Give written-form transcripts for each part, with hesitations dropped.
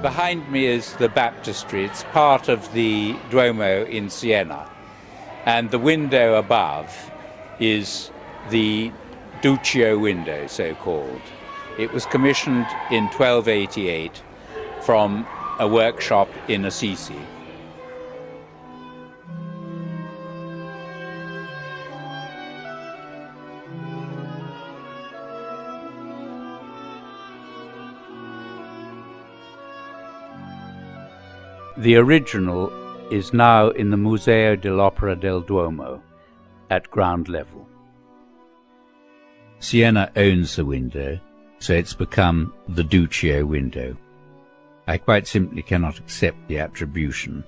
Behind me is the baptistry. It's part of the Duomo in Siena. And the window above is the Duccio Window, so-called. It was commissioned in 1288 from a workshop in Assisi. The original is now in the Museo dell'Opera del Duomo at ground level. Siena owns the window, so it's become the Duccio Window. I quite simply cannot accept the attribution,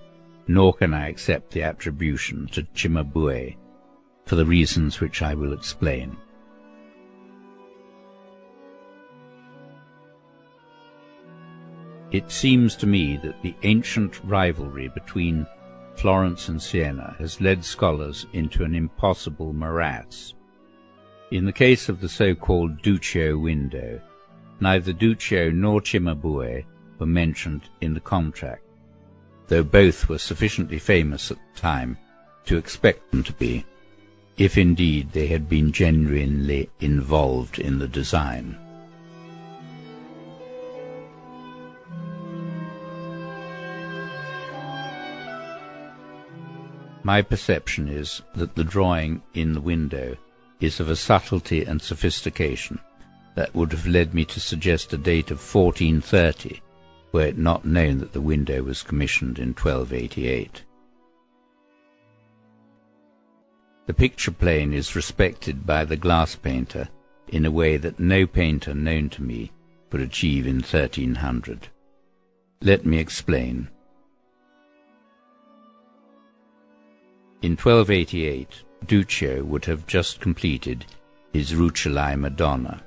nor can I accept the attribution to Cimabue, for the reasons which I will explain. It seems to me that the ancient rivalry between Florence and Siena has led scholars into an impossible morass. In the case of the so-called Duccio Window, neither Duccio nor Cimabue were mentioned in the contract, though both were sufficiently famous at the time to expect them to be, if indeed they had been genuinely involved in the design. My perception is that the drawing in the window is of a subtlety and sophistication that would have led me to suggest a date of 1430, were it not known that the window was commissioned in 1288. The picture plane is respected by the glass painter in a way that no painter known to me could achieve in 1300. Let me explain. In 1288, Duccio would have just completed his Rucellai Madonna.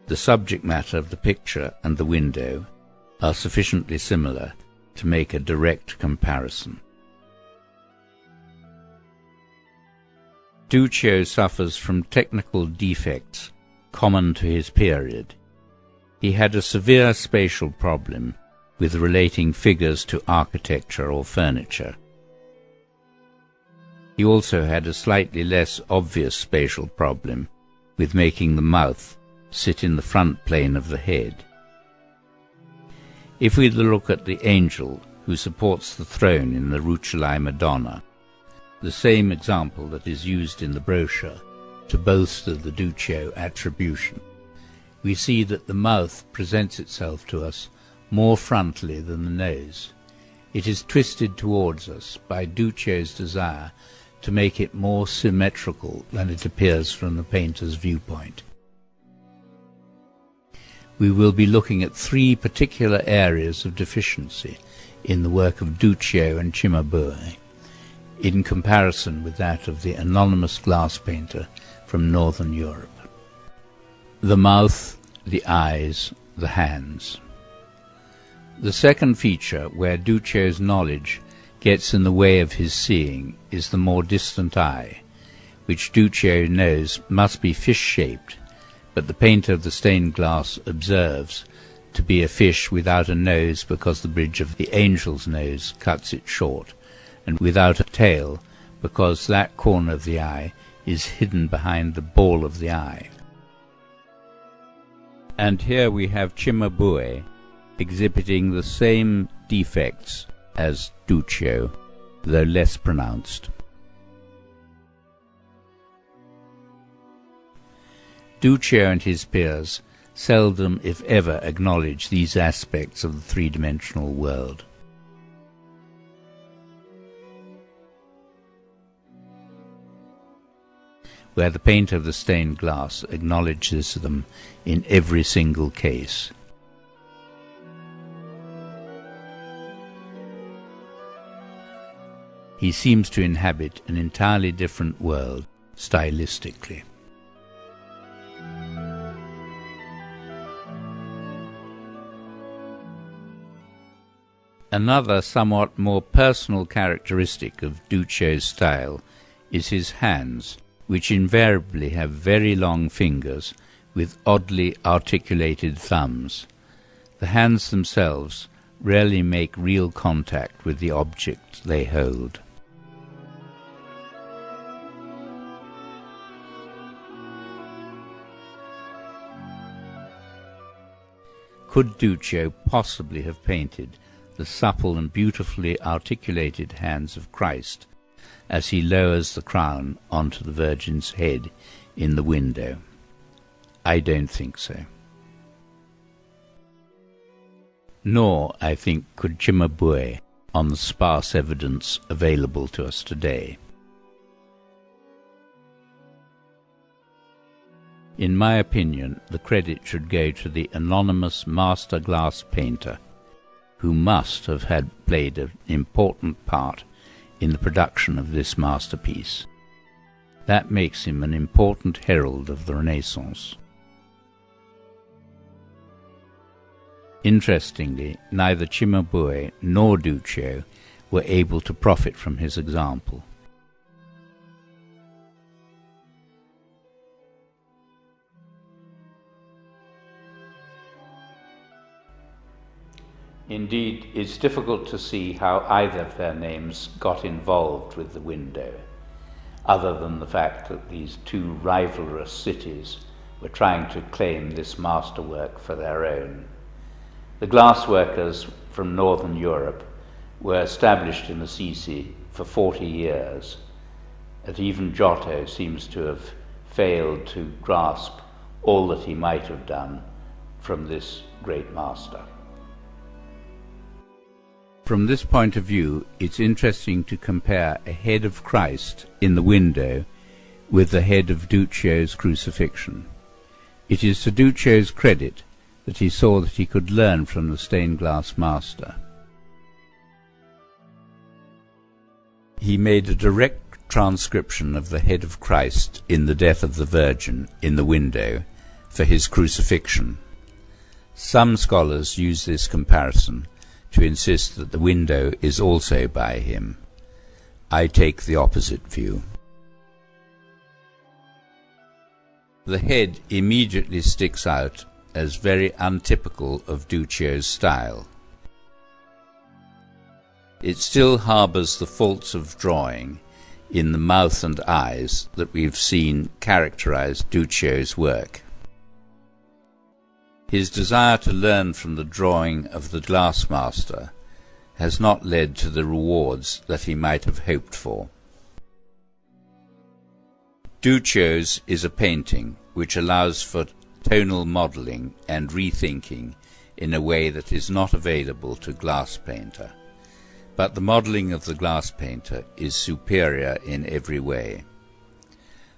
The subject matter of the picture and the window are sufficiently similar to make a direct comparison. Duccio suffers from technical defects common to his period. He had a severe spatial problem with relating figures to architecture or furniture. He also had a slightly less obvious spatial problem with making the mouth sit in the front plane of the head. If we look at the angel who supports the throne in the Rucellai Madonna, the same example that is used in the brochure to bolster the Duccio attribution, we see that the mouth presents itself to us more frontally than the nose. It is twisted towards us by Duccio's desire to make it more symmetrical than it appears from the painter's viewpoint. We will be looking at three particular areas of deficiency in the work of Duccio and Cimabue, in comparison with that of the anonymous glass painter from Northern Europe. The mouth, the eyes, the hands. The second feature where Duccio's knowledge gets in the way of his seeing is the more distant eye, which Duccio knows must be fish-shaped, but the painter of the stained glass observes to be a fish without a nose because the bridge of the angel's nose cuts it short, and without a tail because that corner of the eye is hidden behind the ball of the eye. And here we have Cimabue exhibiting the same defects as Duccio, though less pronounced. Duccio and his peers seldom, if ever, acknowledge these aspects of the three-dimensional world. Where the painter of the stained glass acknowledges them in every single case. He seems to inhabit an entirely different world, stylistically. Another somewhat more personal characteristic of Duccio's style is his hands, which invariably have very long fingers with oddly articulated thumbs. The hands themselves rarely make real contact with the object they hold. Could Duccio possibly have painted the supple and beautifully articulated hands of Christ as he lowers the crown onto the Virgin's head in the window? I don't think so. Nor, I think, could Cimabue, on the sparse evidence available to us today. In my opinion, the credit should go to the anonymous master glass painter, who must have had played an important part in the production of this masterpiece. That makes him an important herald of the Renaissance. Interestingly, neither Cimabue nor Duccio were able to profit from his example. Indeed, it's difficult to see how either of their names got involved with the window, other than the fact that these two rivalrous cities were trying to claim this masterwork for their own. The glassworkers from northern Europe were established in Assisi for 40 years, and even Giotto seems to have failed to grasp all that he might have done from this great master. From this point of view, it's interesting to compare a head of Christ in the window with the head of Duccio's crucifixion. It is to Duccio's credit that he saw that he could learn from the stained glass master. He made a direct transcription of the head of Christ in the death of the Virgin in the window for his crucifixion. Some scholars use this comparison to insist that the window is also by him. I take the opposite view. The head immediately sticks out as very untypical of Duccio's style. It still harbours the faults of drawing in the mouth and eyes that we've seen characterize Duccio's work. His desire to learn from the drawing of the glass master has not led to the rewards that he might have hoped for. Duccio's is a painting which allows for tonal modelling and rethinking in a way that is not available to glass painter, but the modelling of the glass painter is superior in every way.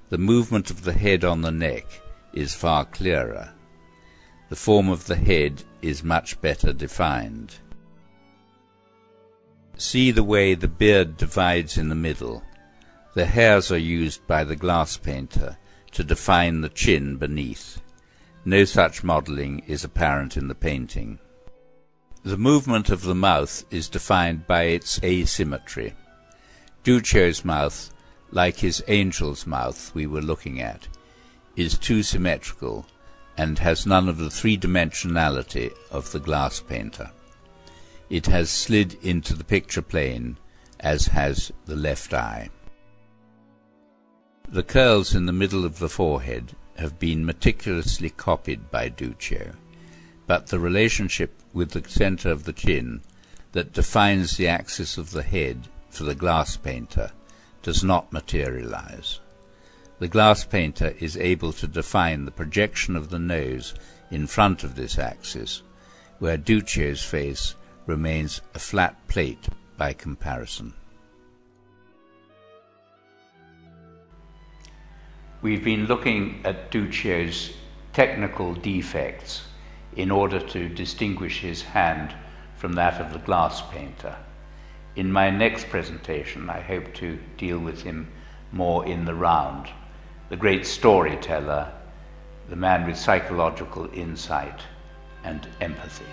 The movement of the head on the neck is far clearer. The form of the head is much better defined. See the way the beard divides in the middle. The hairs are used by the glass painter to define the chin beneath. No such modelling is apparent in the painting. The movement of the mouth is defined by its asymmetry. Duccio's mouth, like his angel's mouth we were looking at, is too symmetrical and has none of the three-dimensionality of the glass painter. It has slid into the picture plane, as has the left eye. The curls in the middle of the forehead have been meticulously copied by Duccio, but the relationship with the center of the chin that defines the axis of the head for the glass painter does not materialize. The glass painter is able to define the projection of the nose in front of this axis, where Duccio's face remains a flat plate by comparison. We've been looking at Duccio's technical defects in order to distinguish his hand from that of the glass painter. In my next presentation, I hope to deal with him more in the round. The great storyteller, the man with psychological insight and empathy.